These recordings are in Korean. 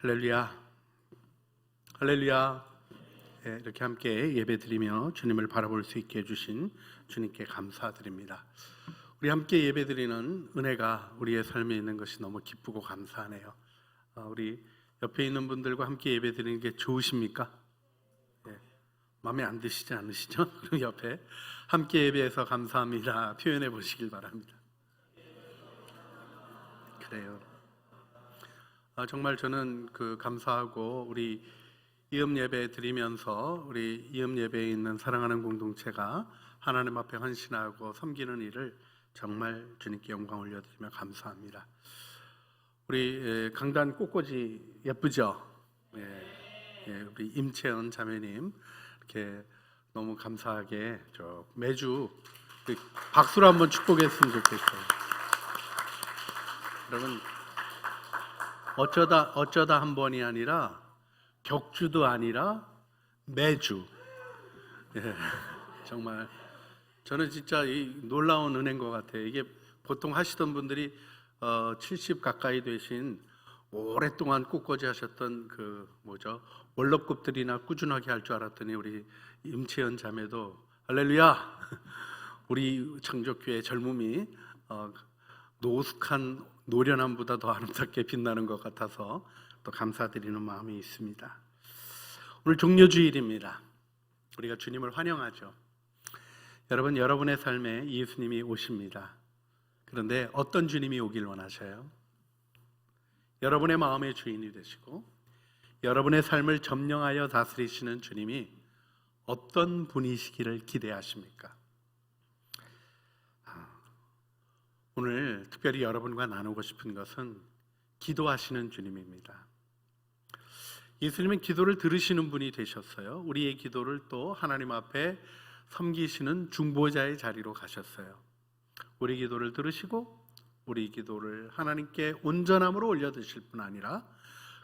할렐루야, 할렐루야. 이렇게 함께 예배드리며 주님을 바라볼 수 있게 해주신 주님께 감사드립니다. 우리 함께 예배드리는 은혜가 우리의 삶에 있는 것이 너무 기쁘고 감사하네요. 우리 옆에 있는 분들과 함께 예배드리는 게 좋으십니까? 마음에 안 드시지 않으시죠? 그럼 옆에 함께 예배해서 감사합니다 표현해 보시길 바랍니다. 그래요. 정말 저는 감사하고 우리 이음 예배 드리면서 우리 이음 예배에 있는 사랑하는 공동체가 하나님 앞에 헌신하고 섬기는 일을 정말 주님께 영광 올려드리며 감사합니다. 우리 강단 꽃꽂이 예쁘죠? 우리 임채은 자매님 이렇게 너무 감사하게 매주 박수로 한번 축복했으면 좋겠어요. 여러분, 어쩌다 한 번이 아니라 격주도 아니라 매주. 정말 저는 진짜 이 놀라운 은혜인 것 같아요. 이게 보통 하시던 분들이 70 가까이 되신 오랫동안 꽃꽂이 하셨던 월럽급들이나 꾸준하게 할 줄 알았더니 우리 임채연 자매도 할렐루야. 우리 창조교회 젊음이 노숙한 노련함보다 더 아름답게 빛나는 것 같아서 또 감사드리는 마음이 있습니다. 오늘 종려주일입니다. 우리가 주님을 환영하죠. 여러분, 여러분의 삶에 예수님이 오십니다. 그런데 어떤 주님이 오길 원하셔요? 여러분의 마음의 주인이 되시고 여러분의 삶을 점령하여 다스리시는 주님이 어떤 분이시기를 기대하십니까? 오늘 특별히 여러분과 나누고 싶은 것은 기도하시는 주님입니다. 예수님은 기도를 들으시는 분이 되셨어요. 우리의 기도를 또 하나님 앞에 섬기시는 중보자의 자리로 가셨어요. 우리 기도를 들으시고 우리 기도를 하나님께 온전함으로 올려드실 뿐 아니라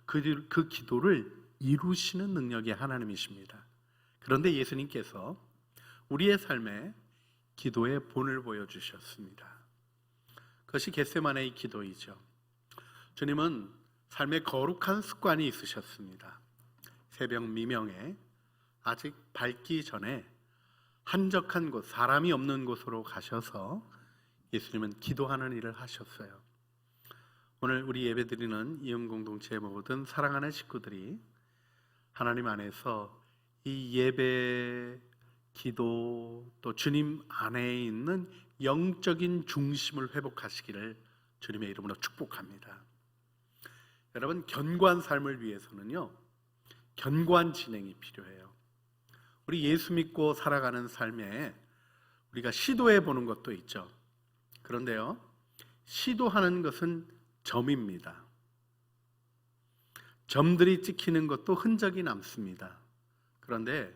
그 기도를 이루시는 능력의 하나님이십니다. 그런데 예수님께서 우리의 삶에 기도의 본을 보여주셨습니다. 그것이 겟세마네의 기도이죠. 주님은 삶에 거룩한 습관이 있으셨습니다. 새벽 미명에 아직 밝기 전에 한적한 곳, 사람이 없는 곳으로 가셔서 예수님은 기도하는 일을 하셨어요. 오늘 우리 예배드리는 이음 공동체의 모든 사랑하는 식구들이 하나님 안에서 이 예배, 기도, 또 주님 안에 있는 영적인 중심을 회복하시기를 주님의 이름으로 축복합니다. 여러분, 견고한 삶을 위해서는요, 견고한 진행이 필요해요. 우리 예수 믿고 살아가는 삶에 우리가 시도해 보는 것도 있죠. 그런데요, 시도하는 것은 점입니다. 점들이 찍히는 것도 흔적이 남습니다. 그런데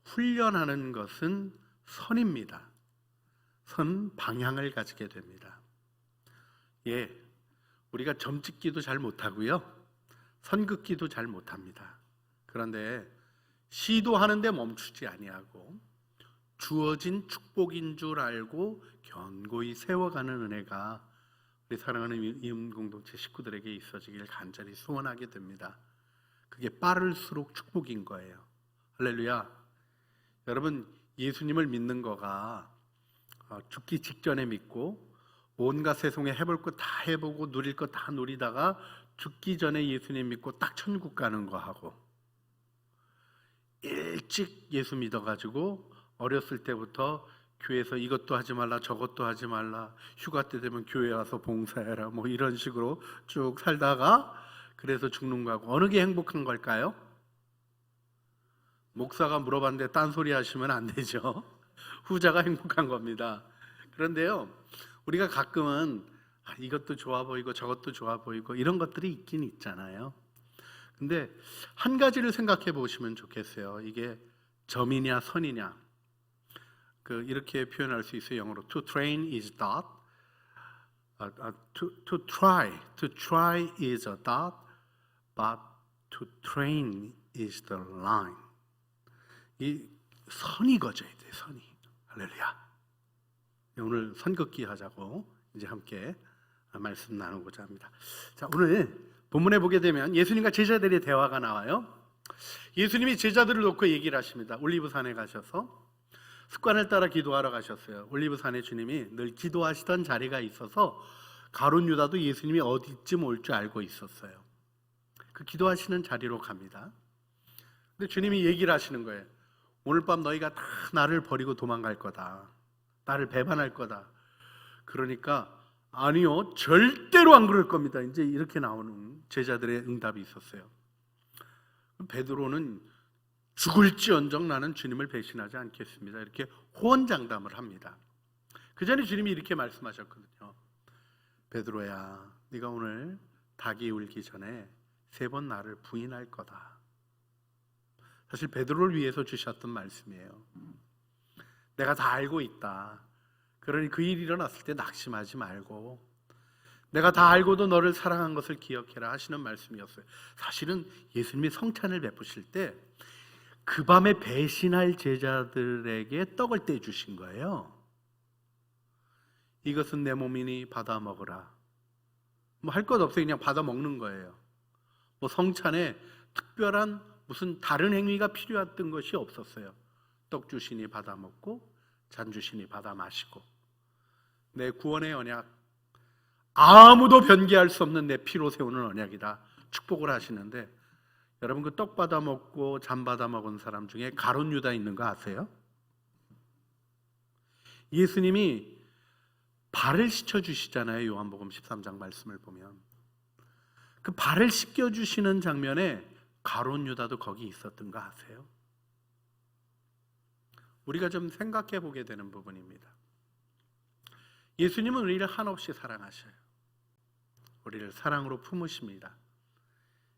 훈련하는 것은 선입니다. 선 방향을 가지게 됩니다. 우리가 점 찍기도 잘 못하고요, 선 긋기도 잘 못합니다. 그런데 시도하는데 멈추지 아니하고 주어진 축복인 줄 알고 견고히 세워가는 은혜가 우리 사랑하는 이음 공동체 식구들에게 있어지길 간절히 소원하게 됩니다. 그게 빠를수록 축복인 거예요. 할렐루야. 여러분, 예수님을 믿는 거가 죽기 직전에 믿고 온갖 세상에 해볼 거 다 해보고 누릴 거 다 누리다가 죽기 전에 예수님 믿고 딱 천국 가는 거하고, 일찍 예수 믿어가지고 어렸을 때부터 교회에서 이것도 하지 말라 저것도 하지 말라, 휴가 때 되면 교회 와서 봉사해라, 이런 식으로 쭉 살다가 그래서 죽는 거하고 어느 게 행복한 걸까요? 목사가 물어봤는데 딴소리 하시면 안 되죠. 후자가 행복한 겁니다. 그런데요, 우리가 가끔은 이것도 좋아 보이고 저것도 좋아 보이고 이런 것들이 있긴 있잖아요. 근데 한 가지를 생각해 보시면 좋겠어요. 이게 점이냐 선이냐. 이렇게 표현할 수 있어요. 영어로 to train is dot, to try is a dot, but to train is the line. 이 선이 거져야 돼, 선이. 할렐루야. 오늘 선긋기 하자고 이제 함께 말씀 나누고자 합니다. 자, 오늘 본문에 보게 되면 예수님과 제자들의 대화가 나와요. 예수님이 제자들을 놓고 얘기를 하십니다. 올리브산에 가셔서 습관을 따라 기도하러 가셨어요. 올리브산에 주님이 늘 기도하시던 자리가 있어서 가룟 유다도 예수님이 어디쯤 올 줄 알고 있었어요. 그 기도하시는 자리로 갑니다. 근데 주님이 얘기를 하시는 거예요. 오늘 밤 너희가 다 나를 버리고 도망갈 거다. 나를 배반할 거다. 그러니까 아니요, 절대로 안 그럴 겁니다. 이제 이렇게 나오는 제자들의 응답이 있었어요. 베드로는 죽을지언정 나는 주님을 배신하지 않겠습니다. 이렇게 호언장담을 합니다. 그 전에 주님이 이렇게 말씀하셨거든요. 베드로야, 네가 오늘 닭이 울기 전에 3번 나를 부인할 거다. 사실 베드로를 위해서 주셨던 말씀이에요. 내가 다 알고 있다. 그러니 그 일이 일어났을 때 낙심하지 말고 내가 다 알고도 너를 사랑한 것을 기억해라 하시는 말씀이었어요. 사실은 예수님이 성찬을 베푸실 때 그 밤에 배신할 제자들에게 떡을 떼주신 거예요. 이것은 내 몸이니 받아 먹으라. 뭐 할 것 없어요. 그냥 받아 먹는 거예요. 뭐 성찬에 특별한 무슨 다른 행위가 필요했던 것이 없었어요. 떡 주시니 받아 먹고 잔 주시니 받아 마시고 내 구원의 언약, 아무도 변개할 수 없는 내 피로 세우는 언약이다 축복을 하시는데, 여러분 그 떡 받아 먹고 잔 받아 먹은 사람 중에 가룟 유다 있는 거 아세요? 예수님이 발을 씻겨주시잖아요. 요한복음 13장 말씀을 보면 그 발을 씻겨주시는 장면에 가룟 유다도 거기 있었던 거 아세요? 우리가 좀 생각해 보게 되는 부분입니다. 예수님은 우리를 한없이 사랑하셔요. 우리를 사랑으로 품으십니다.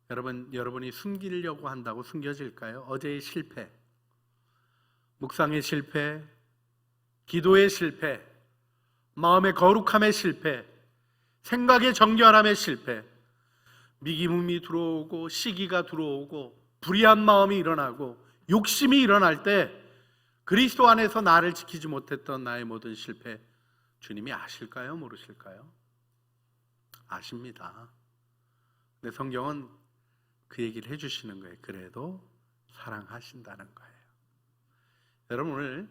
여러분이 숨기려고 한다고 숨겨질까요? 어제의 실패, 묵상의 실패, 기도의 실패, 마음의 거룩함의 실패, 생각의 정결함의 실패, 미기움이 들어오고 시기가 들어오고 불의한 마음이 일어나고 욕심이 일어날 때 그리스도 안에서 나를 지키지 못했던 나의 모든 실패, 주님이 아실까요? 모르실까요? 아십니다. 근데 성경은 그 얘기를 해주시는 거예요. 그래도 사랑하신다는 거예요. 여러분 오늘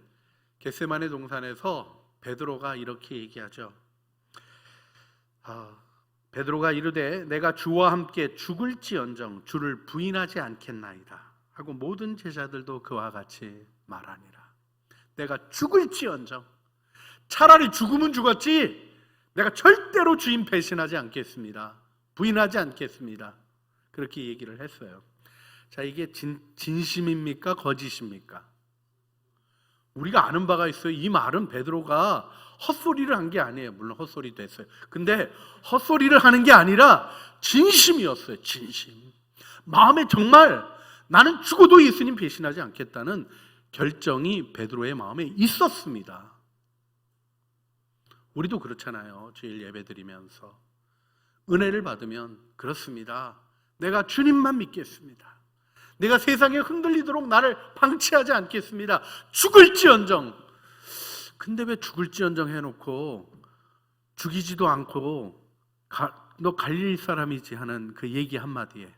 겟세마네 동산에서 베드로가 이렇게 얘기하죠. 베드로가 이르되 내가 주와 함께 죽을지언정 주를 부인하지 않겠나이다 하고 모든 제자들도 그와 같이 말하니라. 내가 죽을지언정, 차라리 죽으면 죽었지 내가 절대로 주님 배신하지 않겠습니다. 부인하지 않겠습니다. 그렇게 얘기를 했어요. 자, 이게 진심입니까? 거짓입니까? 우리가 아는 바가 있어요. 이 말은 베드로가 헛소리를 한 게 아니에요. 물론 헛소리도 했어요. 근데 헛소리를 하는 게 아니라 진심이었어요. 진심. 마음에 정말 나는 죽어도 예수님 배신하지 않겠다는 결정이 베드로의 마음에 있었습니다. 우리도 그렇잖아요. 주일 예배 드리면서 은혜를 받으면 그렇습니다. 내가 주님만 믿겠습니다. 내가 세상에 흔들리도록 나를 방치하지 않겠습니다. 죽을지언정. 근데 왜 죽을지언정 해놓고 죽이지도 않고 너 갈릴 사람이지 하는 그 얘기 한마디에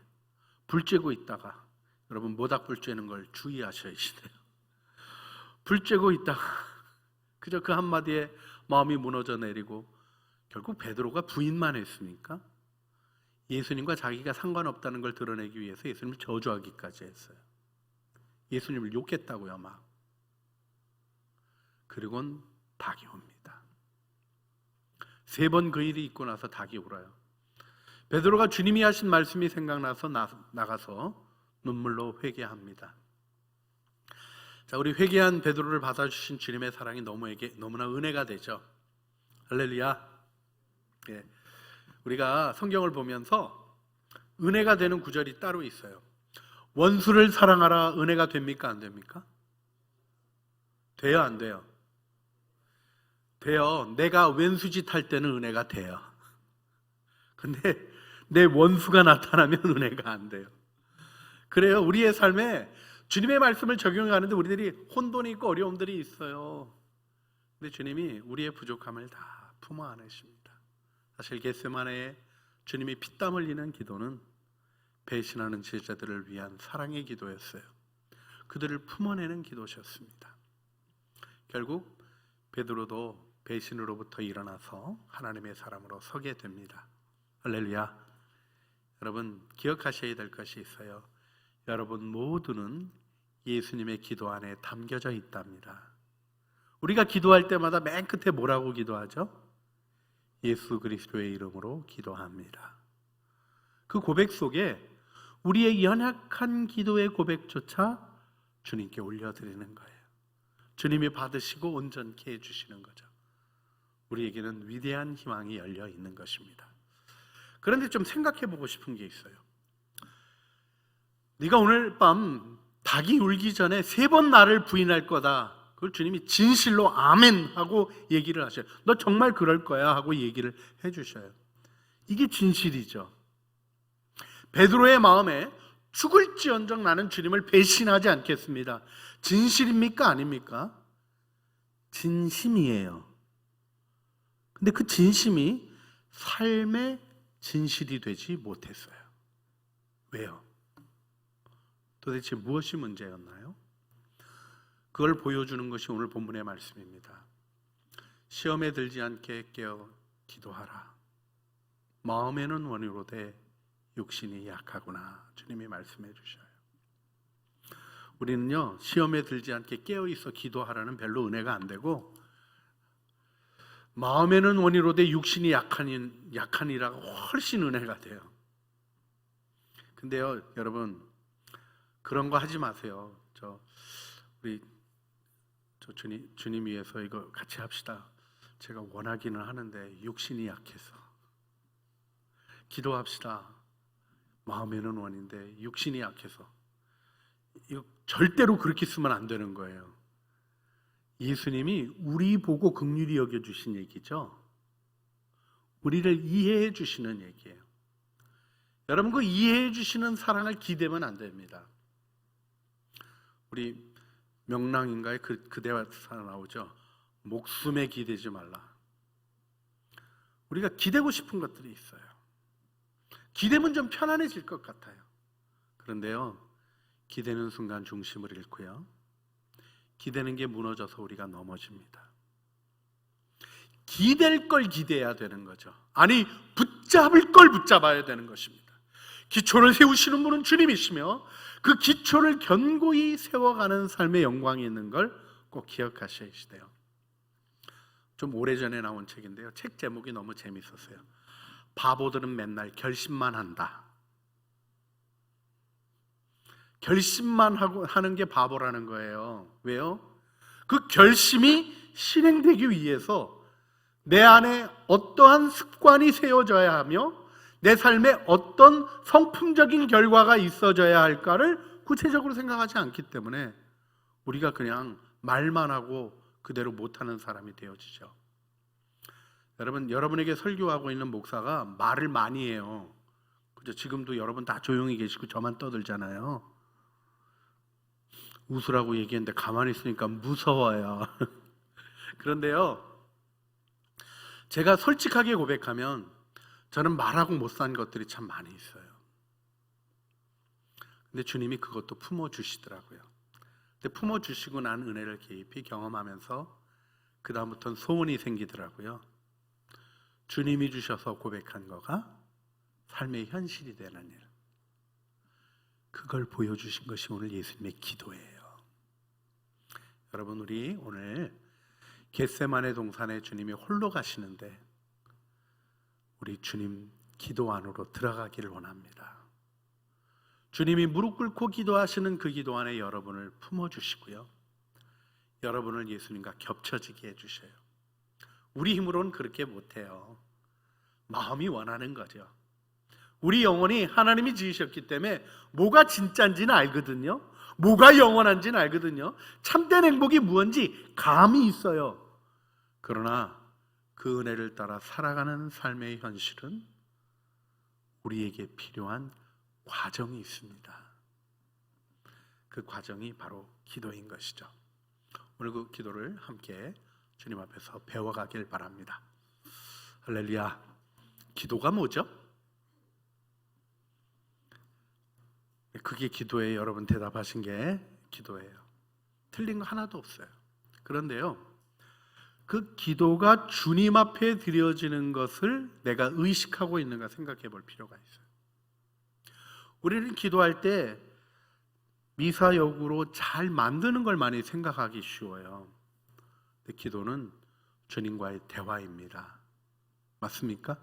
불 쬐고 있다가, 여러분 모닥불 쬐는 걸 주의하셔야 돼요. 불 쬐고 있다가 그저 그 한마디에 마음이 무너져 내리고 결국 베드로가 부인만 했습니까? 예수님과 자기가 상관없다는 걸 드러내기 위해서 예수님을 저주하기까지 했어요. 예수님을 욕했다고요 막. 그리고는 닭이 옵니다. 3번 그 일이 있고 나서 닭이 울어요. 베드로가 주님이 하신 말씀이 생각나서 나가서 눈물로 회개합니다. 자, 우리 회개한 베드로를 받아주신 주님의 사랑이 너무나 은혜가 되죠. 할렐루야. 예. 우리가 성경을 보면서 은혜가 되는 구절이 따로 있어요. 원수를 사랑하라 은혜가 됩니까? 안 됩니까? 돼요? 안 돼요? 돼요. 내가 왼수짓 할 때는 은혜가 돼요. 근데 내 원수가 나타나면 은혜가 안 돼요. 그래요. 우리의 삶에 주님의 말씀을 적용하는데 우리들이 혼돈이 있고 어려움들이 있어요. 근데 주님이 우리의 부족함을 다 품어 안으십니다. 사실 겟세마네에 주님이 피땀 흘리는 기도는 배신하는 제자들을 위한 사랑의 기도였어요. 그들을 품어내는 기도셨습니다. 결국 베드로도 배신으로부터 일어나서 하나님의 사람으로 서게 됩니다. 할렐루야. 여러분, 기억하셔야 될 것이 있어요. 여러분 모두는 예수님의 기도 안에 담겨져 있답니다. 우리가 기도할 때마다 맨 끝에 뭐라고 기도하죠? 예수 그리스도의 이름으로 기도합니다. 그 고백 속에 우리의 연약한 기도의 고백조차 주님께 올려드리는 거예요. 주님이 받으시고 온전케 해주시는 거죠. 우리에게는 위대한 희망이 열려 있는 것입니다. 그런데 좀 생각해 보고 싶은 게 있어요. 네가 오늘 밤 닭이 울기 전에 3번 나를 부인할 거다. 그걸 주님이 진실로 아멘 하고 얘기를 하셔요. 너 정말 그럴 거야 하고 얘기를 해주셔요. 이게 진실이죠. 베드로의 마음에 죽을지언정 나는 주님을 배신하지 않겠습니다. 진실입니까? 아닙니까? 진심이에요. 근데 그 진심이 삶의 진실이 되지 못했어요. 왜요? 도대체 무엇이 문제였나요? 그걸 보여주는 것이 오늘 본문의 말씀입니다. 시험에 들지 않게 깨어 기도하라. 마음에는 원이로되 육신이 약하구나. 주님이 말씀해 주셔요. 우리는요, 시험에 들지 않게 깨어 있어 기도하라는 별로 은혜가 안 되고, 마음에는 원이로되 육신이 약하니라가 훨씬 은혜가 돼요. 근데요, 여러분, 그런 거 하지 마세요. 주님 위해서 이거 같이 합시다. 제가 원하기는 하는데 육신이 약해서. 기도합시다. 마음에는 원인데 육신이 약해서. 이거 절대로 그렇게 쓰면 안 되는 거예요. 예수님이 우리 보고 긍휼히 여겨주신 얘기죠. 우리를 이해해 주시는 얘기예요. 여러분, 그 이해해 주시는 사랑을 기대면 안 됩니다. 우리 명랑인가에 그 대화가 나오죠. 목숨에 기대지 말라. 우리가 기대고 싶은 것들이 있어요. 기대면 좀 편안해질 것 같아요. 그런데요, 기대는 순간 중심을 잃고요, 기대는 게 무너져서 우리가 넘어집니다. 기댈 걸 기대해야 되는 거죠. 아니, 붙잡을 걸 붙잡아야 되는 것입니다. 기초를 세우시는 분은 주님이시며 그 기초를 견고히 세워가는 삶의 영광이 있는 걸 꼭 기억하셔야 돼요. 좀 오래전에 나온 책인데요, 책 제목이 너무 재밌었어요. 바보들은 맨날 결심만 한다. 결심만 하는 게 바보라는 거예요. 왜요? 그 결심이 실행되기 위해서 내 안에 어떠한 습관이 세워져야 하며 내 삶에 어떤 성품적인 결과가 있어져야 할까를 구체적으로 생각하지 않기 때문에 우리가 그냥 말만 하고 그대로 못하는 사람이 되어지죠. 여러분, 여러분에게 설교하고 있는 목사가 말을 많이 해요. 그죠? 지금도 여러분 다 조용히 계시고 저만 떠들잖아요. 웃으라고 얘기했는데 가만히 있으니까 무서워요. 그런데요, 제가 솔직하게 고백하면 저는 말하고 못 산 것들이 참 많이 있어요. 근데 주님이 그것도 품어주시더라고요. 근데 품어주시고 난 은혜를 깊이 경험하면서 그 다음부터는 소원이 생기더라고요. 주님이 주셔서 고백한 거가 삶의 현실이 되는 일, 그걸 보여주신 것이 오늘 예수님의 기도예요. 여러분, 우리 오늘 겟세마네 동산에 주님이 홀로 가시는데 우리 주님 기도 안으로 들어가기를 원합니다. 주님이 무릎 꿇고 기도하시는 그 기도 안에 여러분을 품어주시고요, 여러분을 예수님과 겹쳐지게 해주셔요. 우리 힘으로는 그렇게 못해요. 마음이 원하는 거죠. 우리 영혼이 하나님이 지으셨기 때문에 뭐가 진짜인지는 알거든요. 뭐가 영원한지는 알거든요. 참된 행복이 무엇인지 감이 있어요. 그러나 그 은혜를 따라 살아가는 삶의 현실은 우리에게 필요한 과정이 있습니다. 그 과정이 바로 기도인 것이죠. 오늘 그 기도를 함께 주님 앞에서 배워가길 바랍니다. 할렐루야. 기도가 뭐죠? 그게 기도에 여러분 대답하신 게 기도예요. 틀린 거 하나도 없어요. 그런데요, 그 기도가 주님 앞에 드려지는 것을 내가 의식하고 있는가 생각해 볼 필요가 있어요. 우리는 기도할 때 미사역으로 잘 만드는 걸 많이 생각하기 쉬워요. 근데 기도는 주님과의 대화입니다. 맞습니까?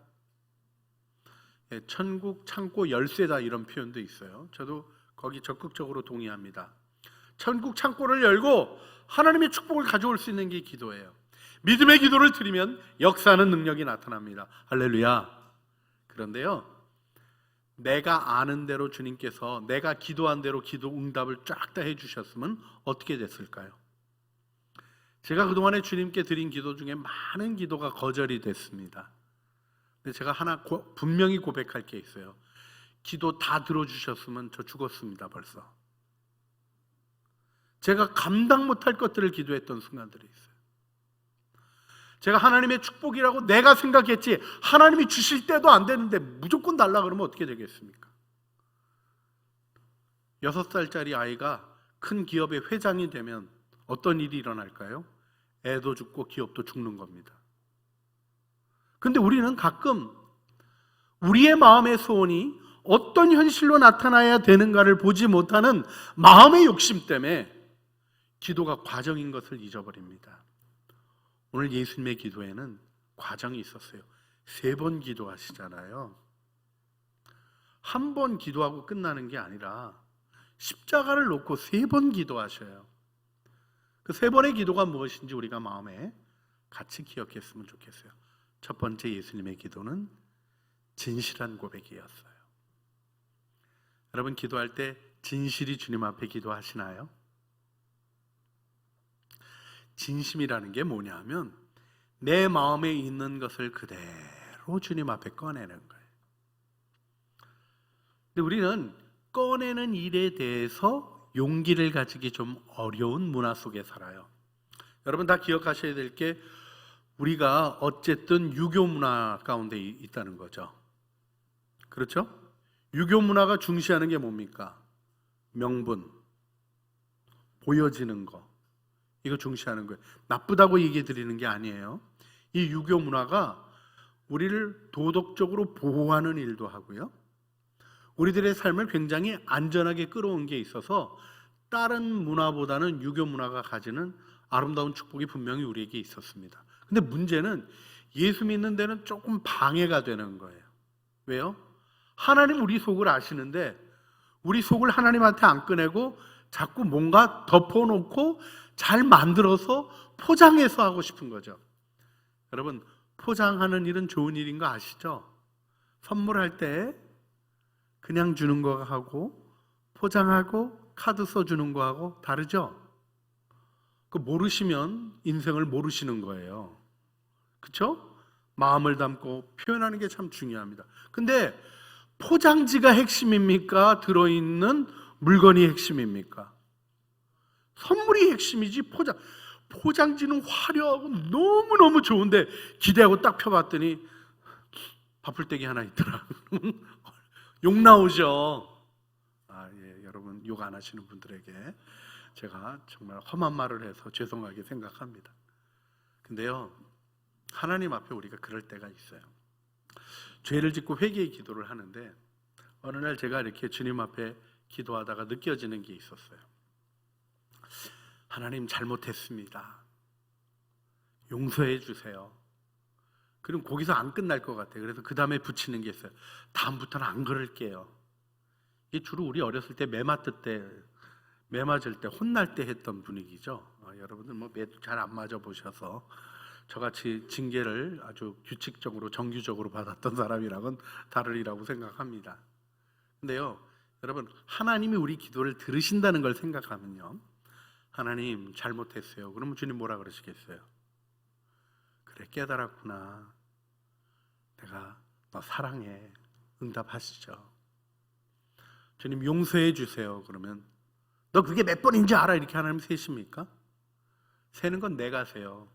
예, 천국 창고 열쇠다 이런 표현도 있어요. 저도 거기 적극적으로 동의합니다. 천국 창고를 열고 하나님의 축복을 가져올 수 있는 게 기도예요. 믿음의 기도를 드리면 역사하는 능력이 나타납니다. 할렐루야. 그런데요, 내가 아는 대로 주님께서 내가 기도한 대로 기도 응답을 쫙 다 해주셨으면 어떻게 됐을까요? 제가 그동안에 주님께 드린 기도 중에 많은 기도가 거절이 됐습니다. 근데 제가 하나 분명히 고백할 게 있어요. 기도 다 들어주셨으면 저 죽었습니다. 벌써. 제가 감당 못할 것들을 기도했던 순간들이 있어요. 제가 하나님의 축복이라고 내가 생각했지 하나님이 주실 때도 안 되는데 무조건 달라 그러면 어떻게 되겠습니까? 6살짜리 아이가 큰 기업의 회장이 되면 어떤 일이 일어날까요? 애도 죽고 기업도 죽는 겁니다. 근데 우리는 가끔 우리의 마음의 소원이 어떤 현실로 나타나야 되는가를 보지 못하는 마음의 욕심 때문에 기도가 과정인 것을 잊어버립니다. 오늘 예수님의 기도에는 과정이 있었어요. 3번 기도하시잖아요. 한 번 기도하고 끝나는 게 아니라 십자가를 놓고 3번 기도하셔요. 그 3번의 기도가 무엇인지 우리가 마음에 같이 기억했으면 좋겠어요. 첫 번째 예수님의 기도는 진실한 고백이었어요. 여러분 기도할 때 진실이 주님 앞에 기도하시나요? 진심이라는 게 뭐냐 하면 내 마음에 있는 것을 그대로 주님 앞에 꺼내는 거예요. 근데 우리는 꺼내는 일에 대해서 용기를 가지기 좀 어려운 문화 속에 살아요. 여러분 다 기억하셔야 될 게 우리가 어쨌든 유교 문화 가운데 있다는 거죠. 그렇죠? 유교 문화가 중시하는 게 뭡니까? 명분, 보여지는 거, 이거 중시하는 거예요. 나쁘다고 얘기해 드리는 게 아니에요. 이 유교 문화가 우리를 도덕적으로 보호하는 일도 하고요, 우리들의 삶을 굉장히 안전하게 끌어온 게 있어서 다른 문화보다는 유교 문화가 가지는 아름다운 축복이 분명히 우리에게 있었습니다. 근데 문제는 예수 믿는 데는 조금 방해가 되는 거예요. 왜요? 하나님 우리 속을 아시는데 우리 속을 하나님한테 안 꺼내고 자꾸 뭔가 덮어놓고 잘 만들어서 포장해서 하고 싶은 거죠. 여러분 포장하는 일은 좋은 일인 거 아시죠? 선물할 때 그냥 주는 거하고 포장하고 카드 써주는 거하고 다르죠? 그 모르시면 인생을 모르시는 거예요. 그렇죠? 마음을 담고 표현하는 게 참 중요합니다. 근데 포장지가 핵심입니까? 들어있는 물건이 핵심입니까? 선물이 핵심이지 포장지는 화려하고 너무너무 좋은데 기대하고 딱 펴봤더니 바풀떼기 하나 있더라. 욕 나오죠. 예, 여러분 욕 안 하시는 분들에게 제가 정말 험한 말을 해서 죄송하게 생각합니다. 근데요, 하나님 앞에 우리가 그럴 때가 있어요. 죄를 짓고 회개의 기도를 하는데 어느 날 제가 이렇게 주님 앞에 기도하다가 느껴지는 게 있었어요. 하나님 잘못했습니다. 용서해 주세요. 그럼 거기서 안 끝날 것 같아요. 그래서 그 다음에 붙이는 게 있어요. 다음부터는 안 그럴게요. 이게 주로 우리 어렸을 때 매 맞을 때 혼날 때 했던 분위기죠. 여러분들 뭐 매 잘 안 맞아 보셔서 저같이 징계를 아주 규칙적으로 정규적으로 받았던 사람이랑은 다르리라고 생각합니다. 근데요, 여러분 하나님이 우리 기도를 들으신다는 걸 생각하면요, 하나님 잘못했어요. 그러면 주님 뭐라 그러시겠어요? 그래 깨달았구나. 내가 너 사랑해. 응답하시죠. 주님 용서해 주세요. 그러면 너 그게 몇 번인지 알아? 이렇게 하나님 세십니까? 세는 건 내가 세요.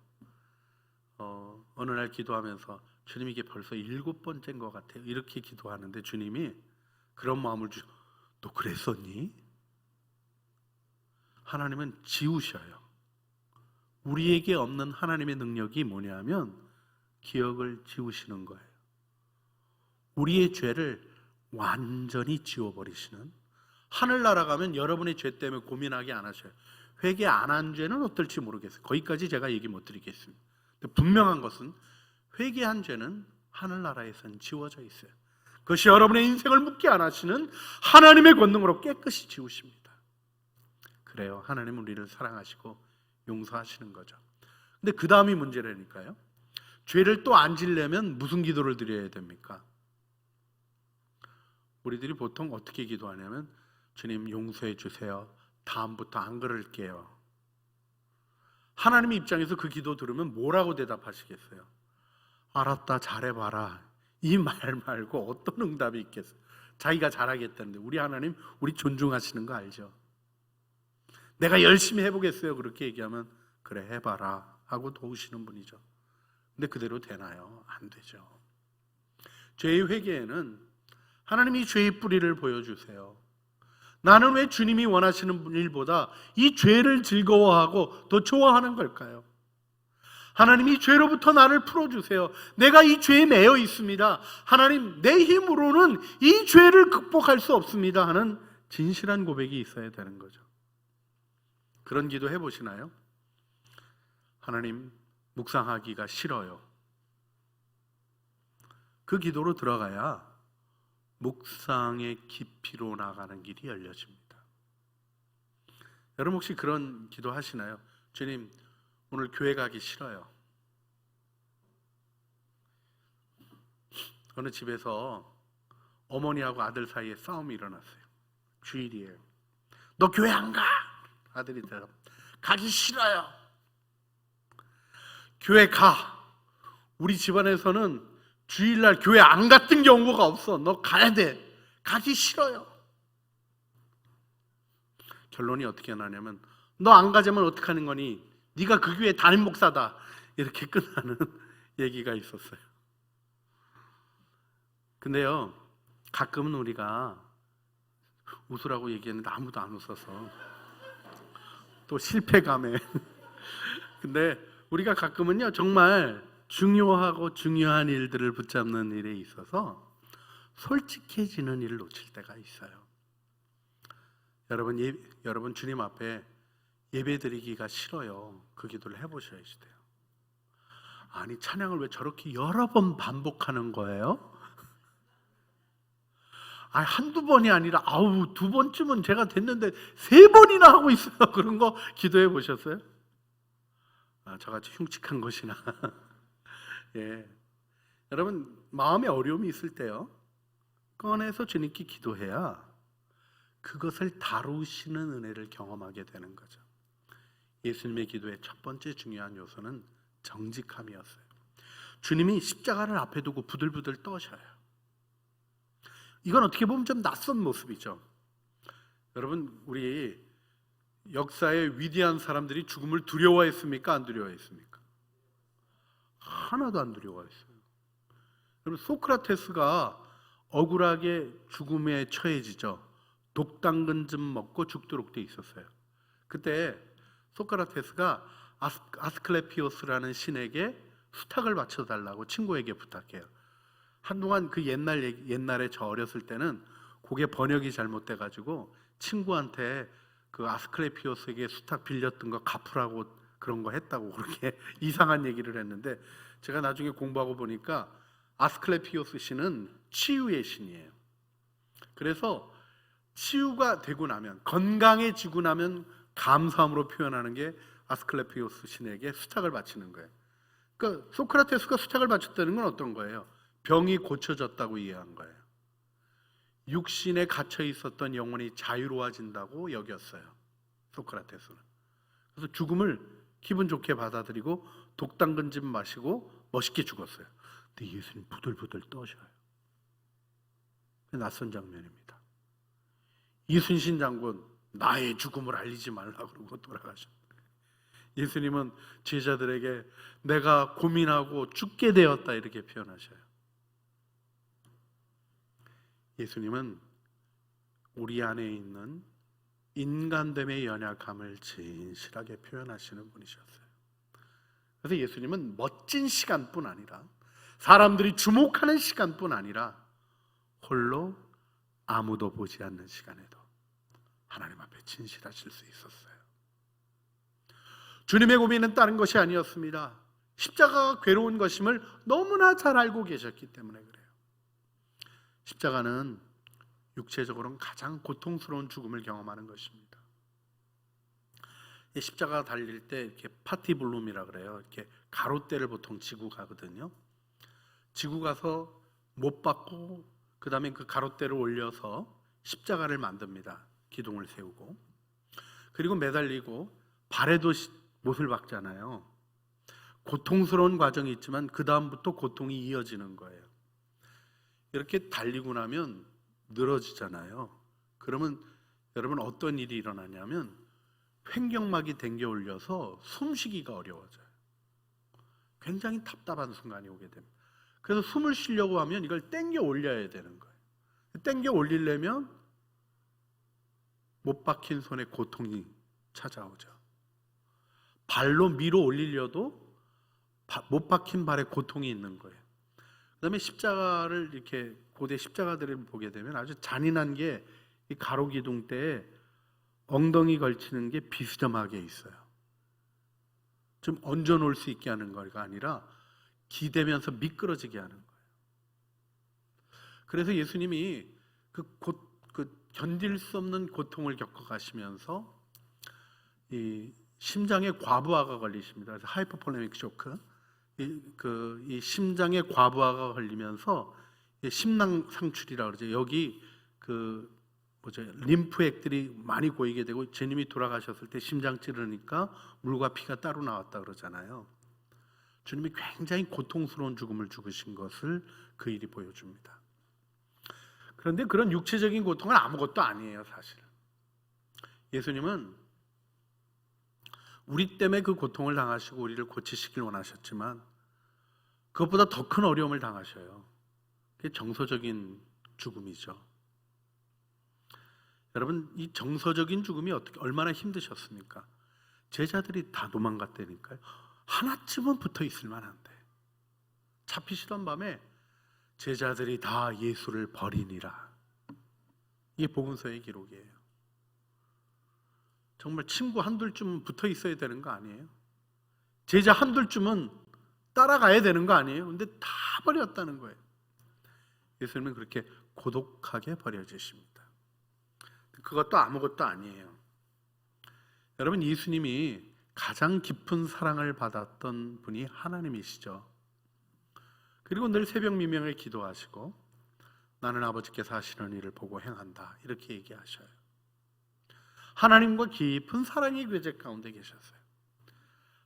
어느 날 기도하면서 주님 이게 벌써 7번째인 것 같아요. 이렇게 기도하는데 주님이 그런 마음을 너 그랬었니? 하나님은 지우셔요. 우리에게 없는 하나님의 능력이 뭐냐면 기억을 지우시는 거예요. 우리의 죄를 완전히 지워버리시는, 하늘나라 가면 여러분의 죄 때문에 고민하게 안 하셔요. 회개 안 한 죄는 어떨지 모르겠어요. 거기까지 제가 얘기 못 드리겠습니다. 근데 분명한 것은 회개한 죄는 하늘나라에서는 지워져 있어요. 그것이 여러분의 인생을 묻게 안 하시는 하나님의 권능으로 깨끗이 지우십니다. 그래요. 하나님은 우리를 사랑하시고 용서하시는 거죠. 근데 그 다음이 문제라니까요. 죄를 또 안 지려면 무슨 기도를 드려야 됩니까? 우리들이 보통 어떻게 기도하냐면 주님 용서해 주세요. 다음부터 안 그럴게요. 하나님의 입장에서 그 기도 들으면 뭐라고 대답하시겠어요? 알았다, 잘해봐라. 이 말 말고 어떤 응답이 있겠어요? 자기가 잘하겠다는데. 우리 하나님 우리 존중하시는 거 알죠? 내가 열심히 해보겠어요. 그렇게 얘기하면 그래 해봐라 하고 도우시는 분이죠. 근데 그대로 되나요? 안 되죠. 죄의 회개에는 하나님이 죄의 뿌리를 보여주세요. 나는 왜 주님이 원하시는 일보다 이 죄를 즐거워하고 더 좋아하는 걸까요? 하나님이 죄로부터 나를 풀어주세요. 내가 이 죄에 매여 있습니다. 하나님, 내 힘으로는 이 죄를 극복할 수 없습니다 하는 진실한 고백이 있어야 되는 거죠. 그런 기도 해보시나요? 하나님, 묵상하기가 싫어요. 그 기도로 들어가야 묵상의 깊이로 나가는 길이 열려집니다. 여러분 혹시 그런 기도 하시나요? 주님, 오늘 교회 가기 싫어요. 어느 집에서 어머니하고 아들 사이에 싸움이 일어났어요. 주일이에요. 너 교회 안 가? 아들이 대답, 가기 싫어요. 교회 가. 우리 집안에서는 주일날 교회 안 갔던 경우가 없어. 너 가야 돼. 가기 싫어요. 결론이 어떻게 나냐면 너 안 가자면 어떡하는 거니? 네가 그 교회 담임 목사다. 이렇게 끝나는 얘기가 있었어요. 근데요, 가끔은 우리가 웃으라고 얘기했는데 아무도 안 웃어서 또 실패감에 근데 우리가 가끔은요 정말 중요하고 중요한 일들을 붙잡는 일에 있어서 솔직해지는 일을 놓칠 때가 있어요. 여러분 주님 앞에 예배드리기가 싫어요. 그 기도를 해보셔야지 돼요. 아니 찬양을 왜 저렇게 여러 번 반복하는 거예요? 아니 한두 번이 아니라 두 번쯤은 제가 됐는데 3번이나 하고 있어요. 그런 거 기도해 보셨어요? 저같이 흉측한 것이나 예. 여러분 마음에 어려움이 있을 때요 꺼내서 주님께 기도해야 그것을 다루시는 은혜를 경험하게 되는 거죠. 예수님의 기도의 첫 번째 중요한 요소는 정직함이었어요. 주님이 십자가를 앞에 두고 부들부들 떠셔요. 이건 어떻게 보면 좀 낯선 모습이죠. 여러분 우리 역사의 위대한 사람들이 죽음을 두려워했습니까? 안 두려워했습니까? 하나도 안 두려워했어요. 여러분 소크라테스가 억울하게 죽음에 처해지죠. 독당근즙 먹고 죽도록 돼 있었어요. 그때 소크라테스가 아스클레피오스라는 신에게 수탉을 바쳐달라고 친구에게 부탁해요. 한동안 그 옛날에 저 어렸을 때는 그게 번역이 잘못돼가지고 친구한테 그 아스클레피오스에게 수탉 빌렸던 거 갚으라고 그런 거 했다고 그렇게 이상한 얘기를 했는데 제가 나중에 공부하고 보니까 아스클레피오스 신은 치유의 신이에요. 그래서 치유가 되고 나면 건강해지고 나면 감사함으로 표현하는 게 아스클레피오스 신에게 수탉을 바치는 거예요. 그러니까 소크라테스가 수탉을 바쳤다는 건 어떤 거예요? 병이 고쳐졌다고 이해한 거예요. 육신에 갇혀 있었던 영혼이 자유로워진다고 여겼어요. 소크라테스는. 그래서 죽음을 기분 좋게 받아들이고 독당근즙 마시고 멋있게 죽었어요. 근데 예수님 부들부들 떠셔요. 낯선 장면입니다. 이순신 장군 나의 죽음을 알리지 말라 그러고 돌아가셨어요. 예수님은 제자들에게 내가 고민하고 죽게 되었다 이렇게 표현하셔요. 예수님은 우리 안에 있는 인간됨의 연약함을 진실하게 표현하시는 분이셨어요. 그래서 예수님은 멋진 시간뿐 아니라 사람들이 주목하는 시간뿐 아니라 홀로 아무도 보지 않는 시간에도 하나님 앞에 진실하실 수 있었어요. 주님의 고민은 다른 것이 아니었습니다. 십자가가 괴로운 것임을 너무나 잘 알고 계셨기 때문에 그래요. 십자가는 육체적으로는 가장 고통스러운 죽음을 경험하는 것입니다. 십자가 달릴 때 이렇게 파티블룸이라 그래요. 이렇게 가로대를 보통 지고 가거든요. 지고 가서 못 박고 그 다음에 그 가로대를 올려서 십자가를 만듭니다. 기둥을 세우고 그리고 매달리고 발에도 못을 박잖아요. 고통스러운 과정이 있지만 그 다음부터 고통이 이어지는 거예요. 이렇게 달리고 나면 늘어지잖아요. 그러면 여러분 어떤 일이 일어나냐면 횡격막이 당겨 올려서 숨쉬기가 어려워져요. 굉장히 답답한 순간이 오게 됩니다. 그래서 숨을 쉬려고 하면 이걸 당겨 올려야 되는 거예요. 당겨 올리려면 못 박힌 손에 고통이 찾아오죠. 발로 밀어 올리려도 못 박힌 발에 고통이 있는 거예요. 그 다음에 십자가를 이렇게 고대 십자가들을 보게 되면 아주 잔인한 게 이 가로기둥 때에 엉덩이 걸치는 게 비스듬하게 있어요. 좀 얹어 놓을 수 있게 하는 거가 아니라 기대면서 미끄러지게 하는 거예요. 그래서 예수님이 그 견딜 수 없는 고통을 겪어가시면서 이 심장에 과부하가 걸리십니다. 그래서 하이퍼폴레믹 쇼크. 이 심장에 과부하가 걸리면서 심낭 상출이라고 그러죠. 여기 림프액들이 많이 고이게 되고 주님이 돌아가셨을 때 심장 찌르니까 물과 피가 따로 나왔다 그러잖아요. 주님이 굉장히 고통스러운 죽음을 죽으신 것을 그 일이 보여줍니다. 그런데 그런 육체적인 고통은 아무것도 아니에요, 사실. 예수님은 우리 때문에 그 고통을 당하시고 우리를 고치시길 원하셨지만 그것보다 더 큰 어려움을 당하셔요. 그게 정서적인 죽음이죠. 여러분, 이 정서적인 죽음이 얼마나 힘드셨습니까? 제자들이 다 도망갔다니까요. 하나쯤은 붙어 있을 만한데 잡히시던 밤에 제자들이 다 예수를 버리니라. 이게 복음서의 기록이에요. 정말 친구 한둘쯤 붙어 있어야 되는 거 아니에요? 제자 한둘쯤은 따라가야 되는 거 아니에요? 근데 다 버렸다는 거예요. 예수님은 그렇게 고독하게 버려지십니다. 그것도 아무것도 아니에요. 여러분, 예수님이 가장 깊은 사랑을 받았던 분이 하나님이시죠. 그리고 늘 새벽 미명에 기도하시고 나는 아버지께서 하시는 일을 보고 행한다 이렇게 얘기하셔요. 하나님과 깊은 사랑의 교제 가운데 계셨어요.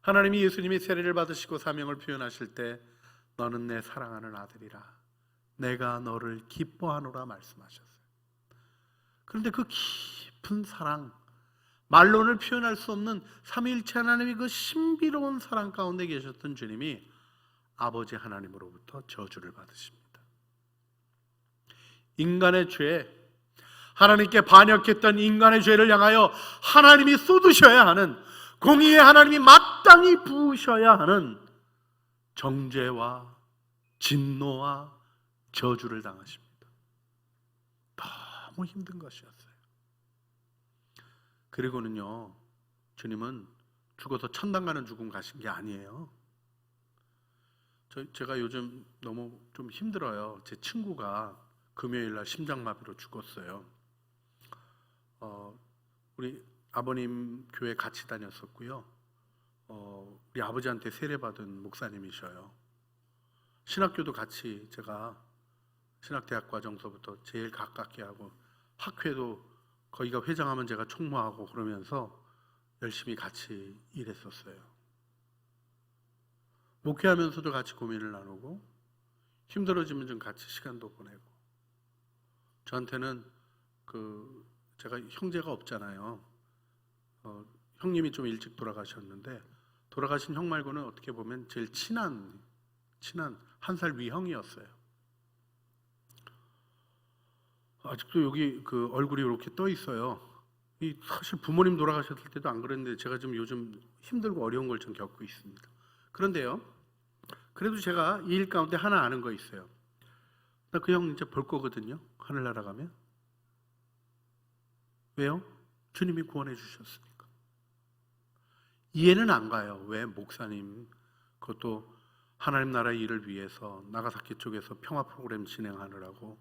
하나님이 예수님이 세례를 받으시고 사명을 표현하실 때 너는 내 사랑하는 아들이라 내가 너를 기뻐하노라 말씀하셨어요. 그런데 그 깊은 사랑, 말로는 표현할 수 없는 삼위일체 하나님의 그 신비로운 사랑 가운데 계셨던 주님이 아버지 하나님으로부터 저주를 받으십니다. 인간의 죄, 하나님께 반역했던 인간의 죄를 향하여 하나님이 쏟으셔야 하는, 공의의 하나님이 마땅히 부으셔야 하는 정죄와 진노와 저주를 당하십니다. 너무 힘든 것이었어요. 그리고는요, 주님은 죽어서 천당 가는 죽음 가신 게 아니에요. 제가 요즘 너무 좀 힘들어요. 제 친구가 금요일날 심장마비로 죽었어요. 우리 아버님 교회 같이 다녔었고요. 우리 아버지한테 세례받은 목사님이셔요. 신학교도 같이, 제가 신학대학 과정서부터 제일 가깝게 하고 학회도 거기가 회장하면 제가 총무하고 그러면서 열심히 같이 일했었어요. 목회하면서도 같이 고민을 나누고 힘들어지면 좀 같이 시간도 보내고. 저한테는 제가 형제가 없잖아요. 형님이 좀 일찍 돌아가셨는데 돌아가신 형 말고는 어떻게 보면 제일 친한 한 살 위 형이었어요. 아직도 여기 그 얼굴이 이렇게 떠 있어요. 이 사실 부모님 돌아가셨을 때도 안 그랬는데 제가 좀 요즘 힘들고 어려운 걸 좀 겪고 있습니다. 그런데요, 그래도 제가 이 일 가운데 하나 아는 거 있어요. 나 그 형 이제 볼 거거든요. 하늘나라 가면. 왜요? 주님이 구원해 주셨으니까. 이해는 안 가요. 왜 목사님, 그것도 하나님 나라 일을 위해서 나가사키 쪽에서 평화 프로그램 진행하느라고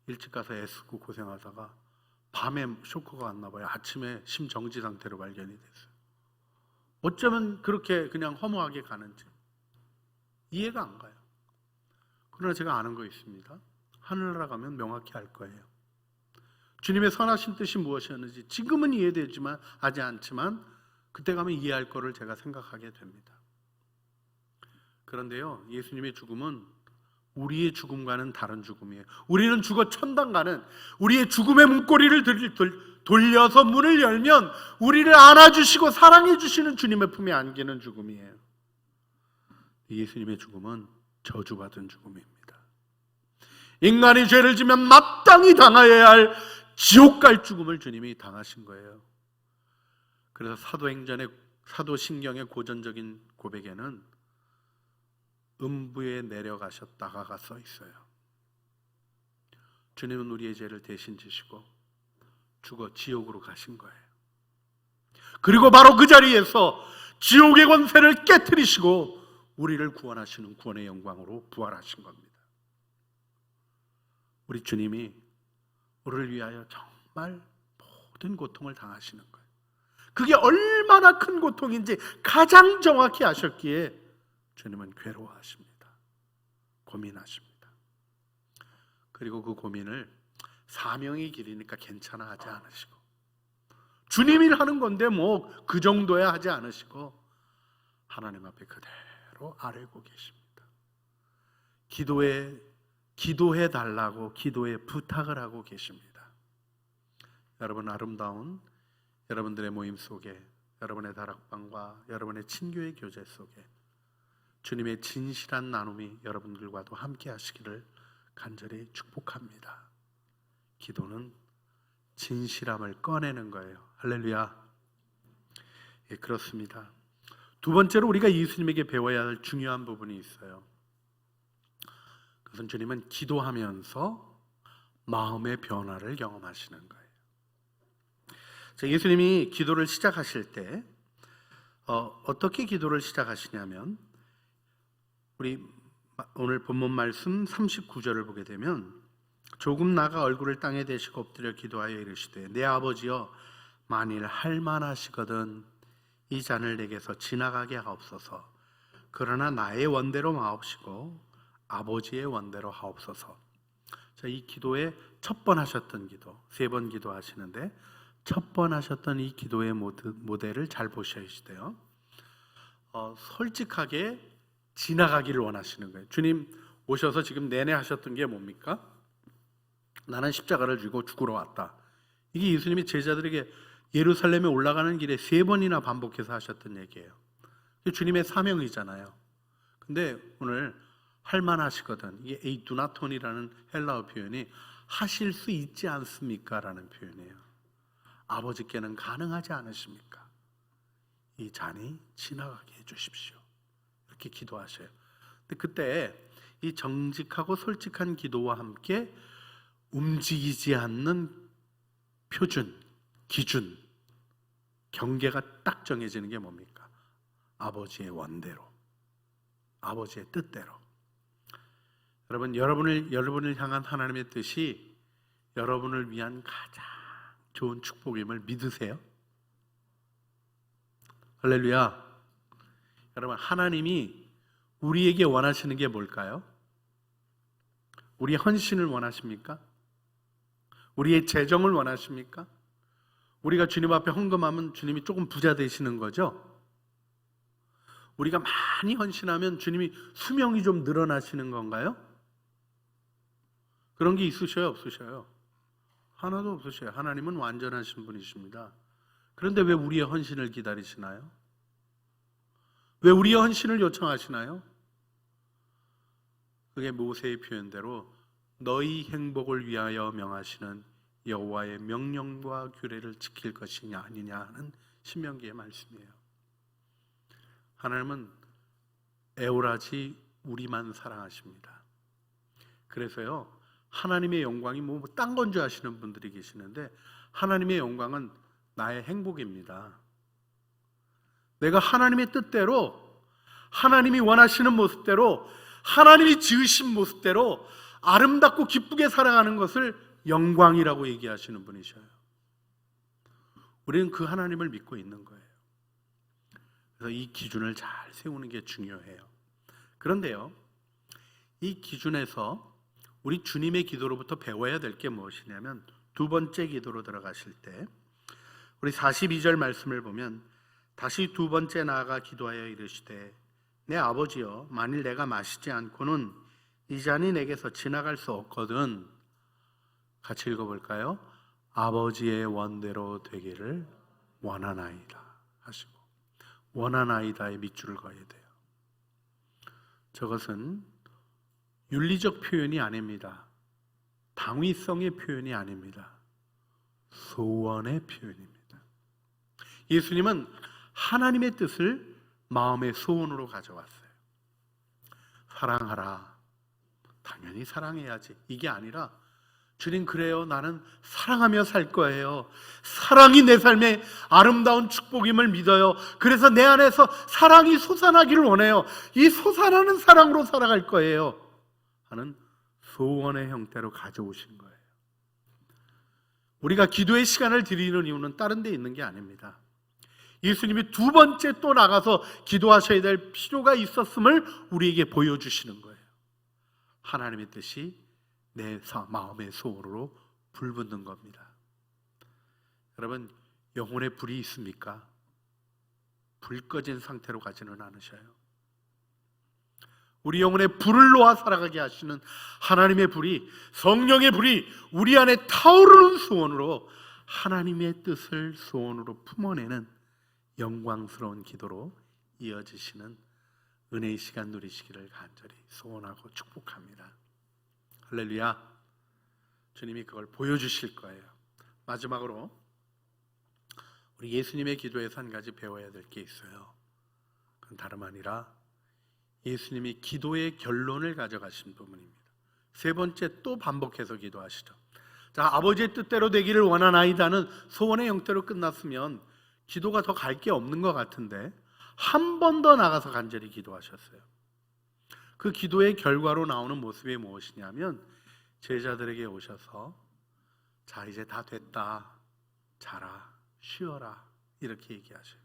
일찍 가서 애쓰고 고생하다가 밤에 쇼크가 왔나 봐요. 아침에 심정지 상태로 발견이 됐어요. 어쩌면 그렇게 그냥 허무하게 가는지 이해가 안 가요. 그러나 제가 아는 거 있습니다. 하늘나라 가면 명확히 알 거예요. 주님의 선하신 뜻이 무엇이었는지 지금은 이해되지만 하지 않지만 그때 가면 이해할 거를 제가 생각하게 됩니다. 그런데요, 예수님의 죽음은 우리의 죽음과는 다른 죽음이에요. 우리는 죽어 천당 가는, 우리의 죽음의 문고리를 돌려서 문을 열면 우리를 안아주시고 사랑해 주시는 주님의 품에 안기는 죽음이에요. 예수님의 죽음은 저주받은 죽음입니다. 인간이 죄를 지면 마땅히 당하여야 할 지옥 갈 죽음을 주님이 당하신 거예요. 그래서 사도신경의 고전적인 고백에는 음부에 내려가셨다가 써 있어요. 주님은 우리의 죄를 대신 지시고 죽어 지옥으로 가신 거예요. 그리고 바로 그 자리에서 지옥의 권세를 깨트리시고 우리를 구원하시는 구원의 영광으로 부활하신 겁니다. 우리 주님이 우리를 위하여 정말 모든 고통을 당하시는 거예요. 그게 얼마나 큰 고통인지 가장 정확히 아셨기에 주님은 괴로워하십니다. 고민하십니다. 그리고 그 고민을 사명의 길이니까 괜찮아 하지 않으시고 주님이 하는 건데 뭐 그 정도야 하지 않으시고 하나님 앞에 그대로 아뢰고 계십니다. 기도해 달라고 기도에 부탁을 하고 계십니다. 여러분, 아름다운 여러분들의 모임 속에, 여러분의 다락방과 여러분의 친교의 교제 속에 주님의 진실한 나눔이 여러분들과도 함께 하시기를 간절히 축복합니다. 기도는 진실함을 꺼내는 거예요. 할렐루야. 예, 그렇습니다. 두 번째로 우리가 예수님에게 배워야 할 중요한 부분이 있어요. 그것은 주님은 기도하면서 마음의 변화를 경험하시는 거예요. 예수님이 기도를 시작하실 때 어떻게 기도를 시작하시냐면 우리 오늘 본문 말씀 39절을 보게 되면 조금 나가 얼굴을 땅에 대시고 엎드려 기도하여 이르시되 내 아버지여 만일 할만하시거든 이 잔을 내게서 지나가게 하옵소서. 그러나 나의 원대로 마옵시고 아버지의 원대로 하옵소서. 이 기도의 첫 번 하셨던 기도, 세 번 기도하시는데 첫 번 하셨던 이 기도의 모델을 잘 보셔야 돼요. 솔직하게 지나가기를 원하시는 거예요. 주님 오셔서 지금 내내 하셨던 게 뭡니까? 나는 십자가를 쥐고 죽으러 왔다. 이게 예수님이 제자들에게 예루살렘에 올라가는 길에 세 번이나 반복해서 하셨던 얘기예요. 이게 주님의 사명이잖아요. 근데 오늘 할만하시거든. 이게 에이두나톤이라는 헬라어 표현이 하실 수 있지 않습니까? 라는 표현이에요. 아버지께는 가능하지 않으십니까? 이 잔이 지나가게 해주십시오. 이렇게 기도하셔요. 근데 그때 이 정직하고 솔직한 기도와 함께 움직이지 않는 표준, 기준, 경계가 딱 정해지는 게 뭡니까? 아버지의 원대로, 아버지의 뜻대로. 여러분, 여러분을 향한 하나님의 뜻이 여러분을 위한 가장 좋은 축복임을 믿으세요? 할렐루야. 여러분, 하나님이 우리에게 원하시는 게 뭘까요? 우리의 헌신을 원하십니까? 우리의 재정을 원하십니까? 우리가 주님 앞에 헌금하면 주님이 조금 부자 되시는 거죠? 우리가 많이 헌신하면 주님이 수명이 좀 늘어나시는 건가요? 그런 게 있으셔요, 없으셔요? 하나도 없으셔요. 하나님은 완전하신 분이십니다. 그런데 왜 우리의 헌신을 기다리시나요? 왜 우리의 헌신을 요청하시나요? 그게 모세의 표현대로 너희 행복을 위하여 명하시는 여호와의 명령과 규례를 지킬 것이냐 아니냐 하는 신명기의 말씀이에요. 하나님은 애월하지 우리만 사랑하십니다. 그래서요, 하나님의 영광이 딴 건 줄 아시는 분들이 계시는데 하나님의 영광은 나의 행복입니다. 내가 하나님의 뜻대로, 하나님이 원하시는 모습대로, 하나님이 지으신 모습대로 아름답고 기쁘게 살아가는 것을 영광이라고 얘기하시는 분이셔요. 우리는 그 하나님을 믿고 있는 거예요. 그래서 이 기준을 잘 세우는 게 중요해요. 그런데요, 이 기준에서 우리 주님의 기도로부터 배워야 될 게 무엇이냐면, 두 번째 기도로 들어가실 때 우리 42절 말씀을 보면, 다시 두 번째 나아가 기도하여 이르시되 내 아버지여, 만일 내가 마시지 않고는 이 잔이 내게서 지나갈 수 없거든. 같이 읽어볼까요? 아버지의 원대로 되기를 원하나이다 하시고, 원하나이다에 밑줄을 그어야 돼요. 저것은 윤리적 표현이 아닙니다. 당위성의 표현이 아닙니다. 소원의 표현입니다. 예수님은 하나님의 뜻을 마음의 소원으로 가져왔어요. 사랑하라. 당연히 사랑해야지. 이게 아니라, 주님 그래요, 나는 사랑하며 살 거예요. 사랑이 내 삶의 아름다운 축복임을 믿어요. 그래서 내 안에서 사랑이 솟아나기를 원해요. 이 솟아나는 사랑으로 살아갈 거예요 하는 소원의 형태로 가져오신 거예요. 우리가 기도의 시간을 드리는 이유는 다른 데 있는 게 아닙니다. 예수님이 두 번째 또 나가서 기도하셔야 될 필요가 있었음을 우리에게 보여주시는 거예요. 하나님의 뜻이 내 마음의 소원으로 불붙는 겁니다. 여러분, 영혼에 불이 있습니까? 불 꺼진 상태로 가지는 않으셔요. 우리 영혼에 불을 놓아 살아가게 하시는 하나님의 불이, 성령의 불이 우리 안에 타오르는 소원으로 하나님의 뜻을 소원으로 품어내는 영광스러운 기도로 이어지시는 은혜의 시간 누리시기를 간절히 소원하고 축복합니다. 할렐루야. 주님이 그걸 보여주실 거예요. 마지막으로 우리 예수님의 기도에서 한 가지 배워야 될 게 있어요. 그건 다름 아니라 예수님이 기도의 결론을 가져가신 부분입니다. 세 번째 또 반복해서 기도하시죠. 자, 아버지의 뜻대로 되기를 원하나이다는 소원의 형태로 끝났으면 기도가 더 갈 게 없는 것 같은데 한 번 더 나가서 간절히 기도하셨어요. 그 기도의 결과로 나오는 모습이 무엇이냐면, 제자들에게 오셔서 자, 이제 다 됐다, 자라, 쉬어라, 이렇게 얘기하셔요.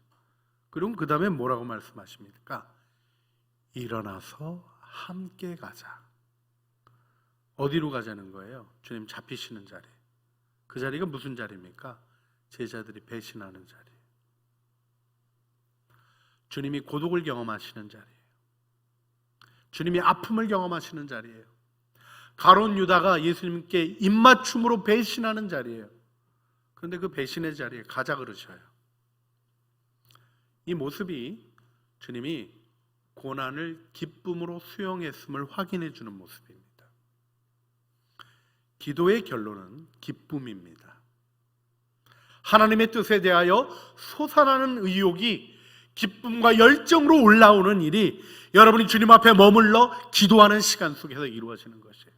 그럼 그 다음에 뭐라고 말씀하십니까? 일어나서 함께 가자. 어디로 가자는 거예요? 주님 잡히시는 자리. 그 자리가 무슨 자리입니까? 제자들이 배신하는 자리. 주님이 고독을 경험하시는 자리예요. 주님이 아픔을 경험하시는 자리예요. 가룟 유다가 예수님께 입맞춤으로 배신하는 자리예요. 그런데 그 배신의 자리에 가자 그러셔요. 이 모습이 주님이 고난을 기쁨으로 수용했음을 확인해 주는 모습입니다. 기도의 결론은 기쁨입니다. 하나님의 뜻에 대하여 솟아나는 의욕이 기쁨과 열정으로 올라오는 일이 여러분이 주님 앞에 머물러 기도하는 시간 속에서 이루어지는 것이에요.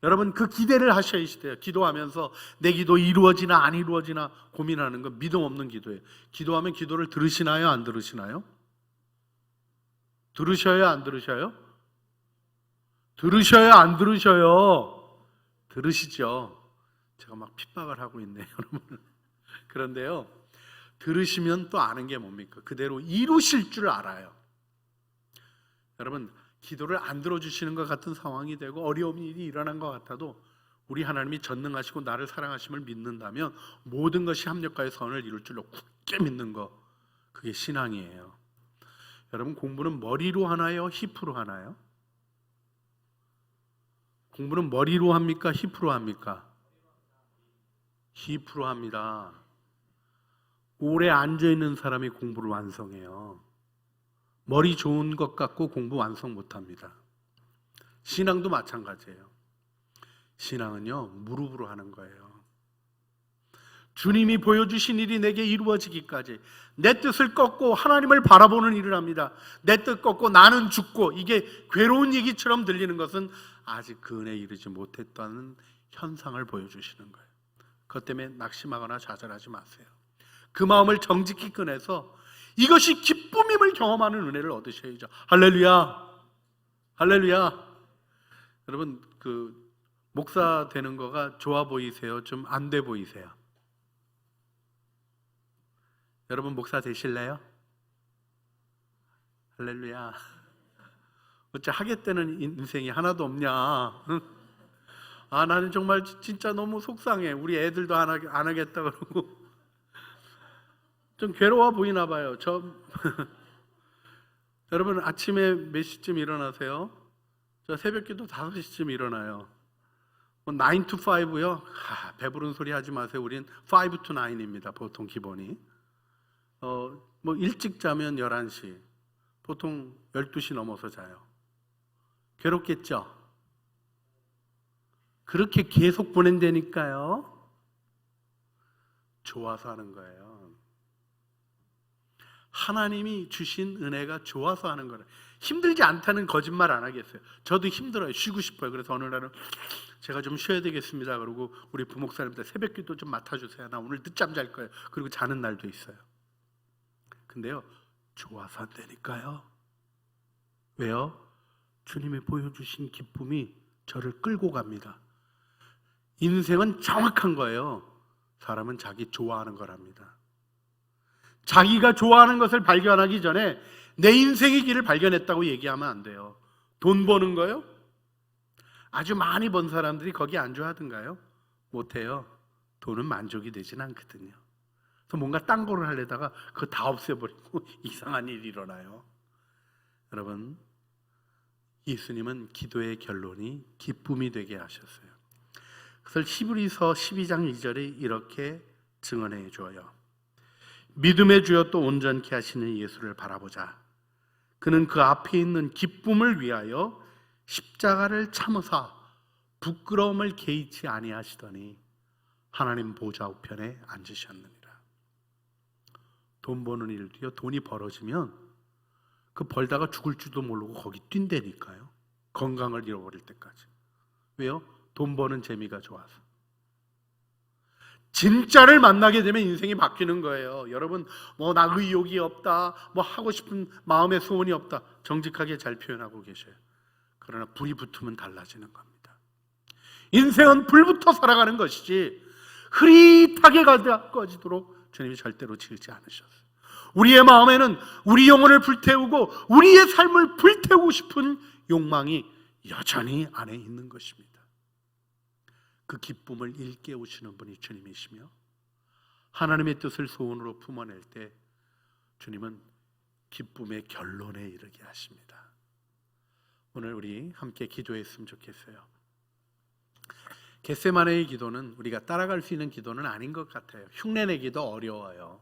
여러분, 그 기대를 하셔야 돼요. 기도하면서 내 기도 이루어지나 안 이루어지나 고민하는 건 믿음 없는 기도예요. 기도하면 기도를 들으시나요? 안 들으시나요? 들으셔요? 안 들으셔요? 들으셔요? 안 들으셔요? 들으시죠? 제가 막 핍박을 하고 있네요, 여러분. 그런데요, 들으시면 또 아는 게 뭡니까? 그대로 이루실 줄 알아요. 여러분, 기도를 안 들어주시는 것 같은 상황이 되고 어려운 일이 일어난 것 같아도 우리 하나님이 전능하시고 나를 사랑하심을 믿는다면 모든 것이 합력하여 선을 이룰 줄로 굳게 믿는 거, 그게 신앙이에요. 여러분, 공부는 머리로 하나요? 힙으로 하나요? 공부는 머리로 합니까? 힙으로 합니까? 힙으로 합니다. 오래 앉아있는 사람이 공부를 완성해요. 머리 좋은 것 같고 공부 완성 못합니다. 신앙도 마찬가지예요. 신앙은요, 무릎으로 하는 거예요. 주님이 보여주신 일이 내게 이루어지기까지 내 뜻을 꺾고 하나님을 바라보는 일을 합니다. 내 뜻 꺾고 나는 죽고, 이게 괴로운 얘기처럼 들리는 것은 아직 그 은혜에 이르지 못했다는 현상을 보여주시는 거예요. 그것 때문에 낙심하거나 좌절하지 마세요. 그 마음을 정직히 꺼내서 이것이 기쁨임을 경험하는 은혜를 얻으셔야죠. 할렐루야, 할렐루야. 여러분, 목사 되는 거가 좋아 보이세요? 좀 안 돼 보이세요? 여러분 목사 되실래요? 할렐루야. 어째 하겠다는 인생이 하나도 없냐? 응? 나는 정말 진짜 너무 속상해. 우리 애들도 안 하겠다 그러고 좀 괴로워 보이나 봐요. 여러분 아침에 몇 시쯤 일어나세요? 저 새벽기도 5시쯤 일어나요. 9 to 5요? 배부른 소리 하지 마세요. 우린 5 to 9입니다. 보통 기본이. 일찍 자면 11시, 보통 12시 넘어서 자요. 괴롭겠죠? 그렇게 계속 보낸다니까요. 좋아서 하는 거예요. 하나님이 주신 은혜가 좋아서 하는 거예요. 힘들지 않다는 거짓말 안 하겠어요. 저도 힘들어요. 쉬고 싶어요. 그래서 어느 날은 제가 좀 쉬어야 되겠습니다. 그러고 우리 부목사님들 새벽기도 좀 맡아주세요. 나 오늘 늦잠 잘 거예요. 그리고 자는 날도 있어요. 근데요, 좋아서 한다니까요. 왜요? 주님이 보여주신 기쁨이 저를 끌고 갑니다. 인생은 정확한 거예요. 사람은 자기 좋아하는 거랍니다. 자기가 좋아하는 것을 발견하기 전에 내 인생의 길을 발견했다고 얘기하면 안 돼요. 돈 버는 거요? 아주 많이 번 사람들이 거기 안주하던가요? 못해요. 돈은 만족이 되진 않거든요. 그래서 뭔가 딴 거를 하려다가 그거 다 없애버리고 이상한 일이 일어나요. 여러분, 예수님은 기도의 결론이 기쁨이 되게 하셨어요. 그래서 히브리서 12장 2절에 이렇게 증언해 줘요. 믿음의 주여 또 온전케 하시는 예수를 바라보자. 그는 그 앞에 있는 기쁨을 위하여 십자가를 참으사 부끄러움을 개의치 아니하시더니 하나님 보좌 우편에 앉으셨느니라. 돈 버는 일도요, 돈이 벌어지면 그 벌다가 죽을 줄도 모르고 거기 뛴다니까요. 건강을 잃어버릴 때까지. 왜요? 돈 버는 재미가 좋아서. 진짜를 만나게 되면 인생이 바뀌는 거예요. 여러분, 나 의욕이 없다, 하고 싶은 마음의 소원이 없다, 정직하게 잘 표현하고 계셔요. 그러나 불이 붙으면 달라지는 겁니다. 인생은 불부터 살아가는 것이지 흐릿하게 꺼지도록 주님이 절대로 지으지 않으셨어요. 우리의 마음에는 우리 영혼을 불태우고 우리의 삶을 불태우고 싶은 욕망이 여전히 안에 있는 것입니다. 그 기쁨을 일깨우시는 분이 주님이시며 하나님의 뜻을 소원으로 품어낼 때 주님은 기쁨의 결론에 이르게 하십니다. 오늘 우리 함께 기도했으면 좋겠어요. 겟세마네의 기도는 우리가 따라갈 수 있는 기도는 아닌 것 같아요. 흉내내기도 어려워요.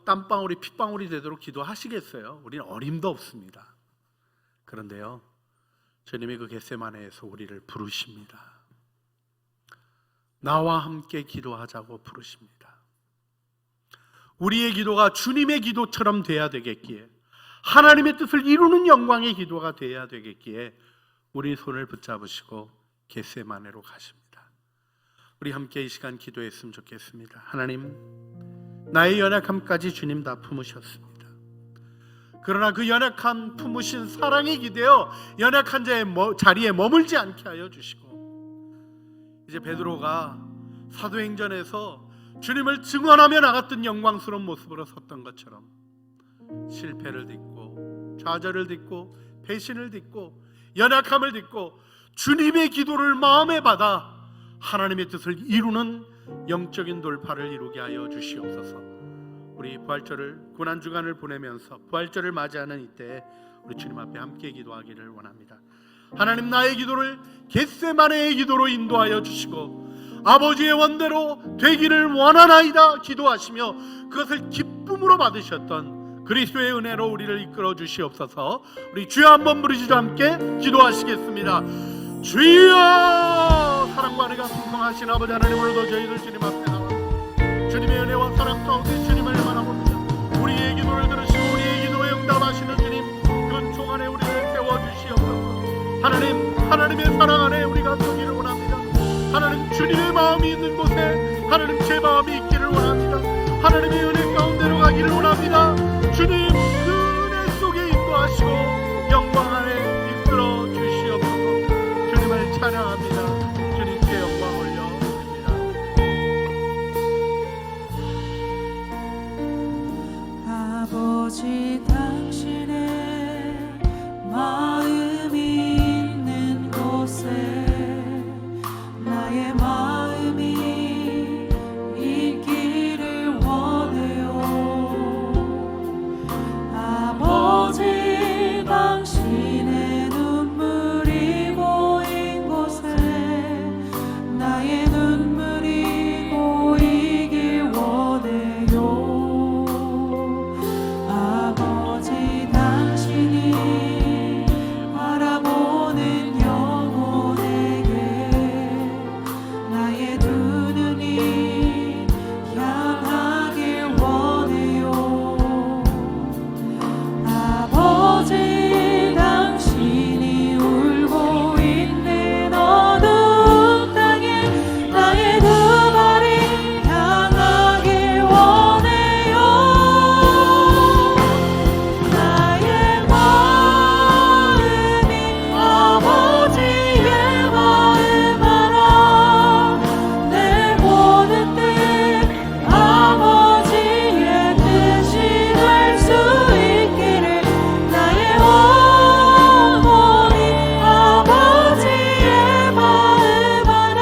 땀방울이 핏방울이 되도록 기도하시겠어요? 우리는 어림도 없습니다. 그런데요, 주님이 그 겟세마네에서 우리를 부르십니다. 나와 함께 기도하자고 부르십니다. 우리의 기도가 주님의 기도처럼 돼야 되겠기에, 하나님의 뜻을 이루는 영광의 기도가 돼야 되겠기에 우리 손을 붙잡으시고 겟세마네로 가십니다. 우리 함께 이 시간 기도했으면 좋겠습니다. 하나님, 나의 연약함까지 주님 다 품으셨습니다. 그러나 그 연약한 품으신 사랑이 기대어 연약한 자의 자리에 머물지 않게 하여 주시고, 이제 베드로가 사도행전에서 주님을 증언하며 나갔던 영광스러운 모습으로 섰던 것처럼 실패를 딛고 좌절을 딛고 배신을 딛고 연약함을 딛고 주님의 기도를 마음에 받아 하나님의 뜻을 이루는 영적인 돌파를 이루게 하여 주시옵소서. 우리 부활절을 고난주간을 보내면서 부활절을 맞이하는 이때 우리 주님 앞에 함께 기도하기를 원합니다. 하나님, 나의 기도를 겟세마네의 기도로 인도하여 주시고 아버지의 원대로 되기를 원하나이다 기도하시며 그것을 기쁨으로 받으셨던 그리스도의 은혜로 우리를 이끌어 주시옵소서. 우리 주여 한번 부르시죠. 함께 기도하시겠습니다. 주여, 사랑과 은혜가 풍성하신 아버지 하나님, 오늘도 저희들 주님 앞에 나와 주님의 은혜와 사랑 가운데 주님을 바라봅니다. 우리의 기도를 들으시고 우리의 기도에 응답하시는 주님, 근총 안에 우리를 세워주시옵소서. 하나님의 사랑 안에 우리가 서기를 원합니다. 하나님, 주님의 마음이 있는 곳에 하나님 제 마음이 있기를 원합니다. 하나님의 은혜 가운데로 가기를 원합니다. 주님, 그 은혜 속에 인도하시고 영광 안에 이끌어 주시옵소서. 주님을 찬양합니다. 주님께 영광 올려드립니다. 아버지, 당신의 마음이 있는 곳에 나의 마음이 있기를 원해요. 아버지, 당신의 눈물이 고인 곳에 나의 눈물이 고이길 원해요. 아버지, 당신이 바라보는 영혼에게 나의 두 눈이 향하길 원해요. 아버지, 당신이 울고 있는 어두운 땅에 나의 두 발이 향하길 원해요. 나의 마음이 아버지의 마음 알아. 내 모든 뜻 아버지의 뜻이 될 수 있기를 나의 온몸이 아버지의 마음 알아.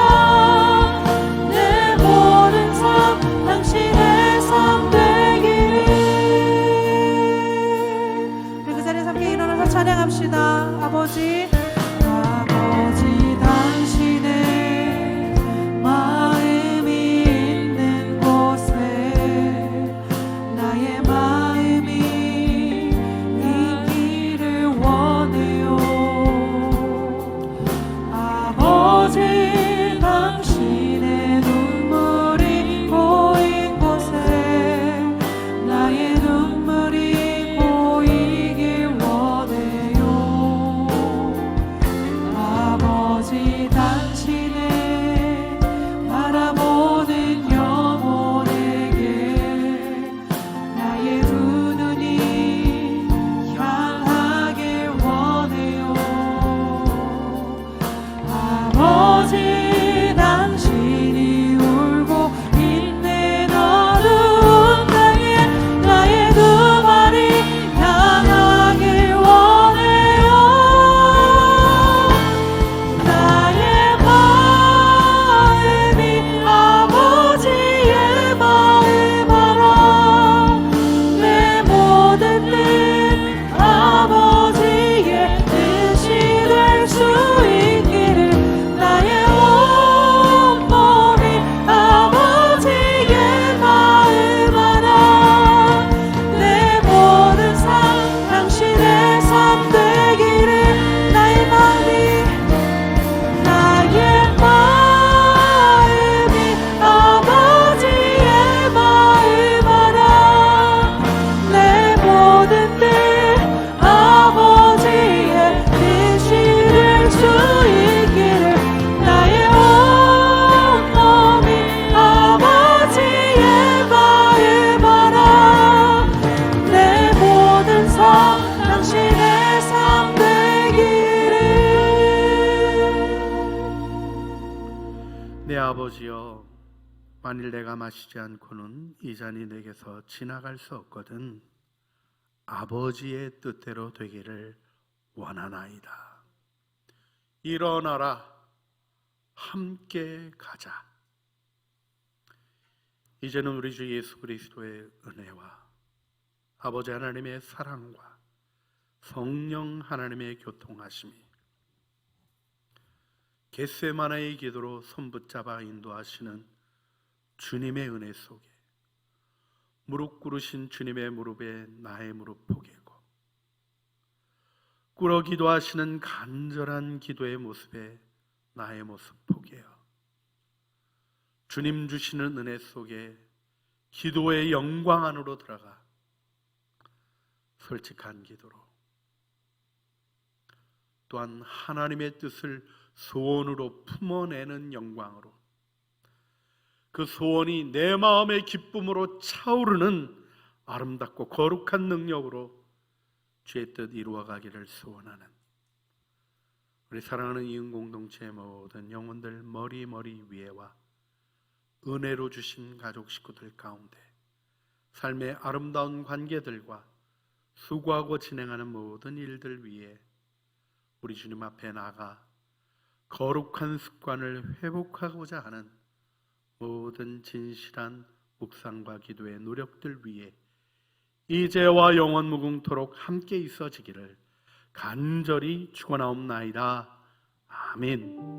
내 모든 삶 당신의 삶 되기를. 우리 그 자리에서 함께 일어나서 찬양합시다. 아버지, 당신의 마음이 있는 곳에 나의 마음이 있기를 원해요. 아버지, 당신의 눈물이 고인 곳에 나의 눈물이 고이길 원해요. 아버지, 당신의 바라보는 영혼에게 나의 두 눈이 향하길 원해요. 아버지, 당신이 울고 있는 어두운 땅에 나의 두 발이 향하길 원해요. 나의 마음이 아버지의 마음 알아. 내 모든 뜻 아버지의 뜻이 될 수 있기를 나의 온몸이 아버지의 마음 알아. 내 모든 삶 당신의 삶 되기를. 나의 마음이 아버지의 마음 알아. 내 모든 뜻 아버지의 뜻이 될 수 있기를 나의 온몸이 아버지의 마음 알아. 내 모든 삶 당신의 삶 되기를. 내 아버지여, 만일 내가 마시지 않고는 이 잔이 내게서 지나갈 수 없거든 아버지의 뜻대로 되기를 원하나이다. 일어나라, 함께 가자. 이제는 우리 주 예수 그리스도의 은혜와 아버지 하나님의 사랑과 성령 하나님의 교통하심이 겟세마네의 기도로 손붙잡아 인도하시는 주님의 은혜 속에 무릎 꿇으신 주님의 무릎에 나의 무릎 포개고 꿇어 기도하시는 간절한 기도의 모습에 나의 모습 포기해요. 주님 주시는 은혜 속에 기도의 영광 안으로 들어가 솔직한 기도로, 또한 하나님의 뜻을 소원으로 품어내는 영광으로, 그 소원이 내 마음의 기쁨으로 차오르는 아름답고 거룩한 능력으로 주의 뜻 이루어가기를 소원하는 우리 사랑하는 이은 공동체의 모든 영혼들 머리 위에와 은혜로 주신 가족 식구들 가운데 삶의 아름다운 관계들과 수고하고 진행하는 모든 일들 위에 우리 주님 앞에 나가 거룩한 습관을 회복하고자 하는 모든 진실한 묵상과 기도의 노력들 위에 이제와 영원 무궁토록 함께 있어지기를 간절히 축원하옵나이다. 아멘.